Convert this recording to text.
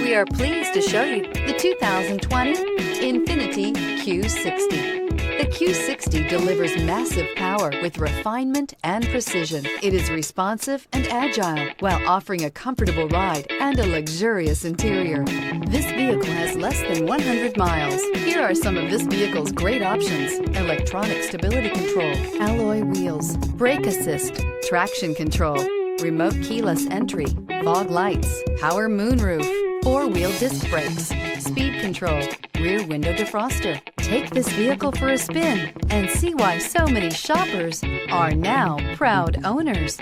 We are pleased to show you the 2020 Infiniti Q60. The Q60 delivers massive power with refinement and precision. It is responsive and agile while offering a comfortable ride and a luxurious interior. This vehicle has less than 100 miles. Here are some of this vehicle's great options: electronic stability control, alloy wheels, brake assist, traction control, remote keyless entry, fog lights, power moonroof, four-wheel disc brakes, speed control, rear window defroster. Take this vehicle for a spin and see why so many shoppers are now proud owners.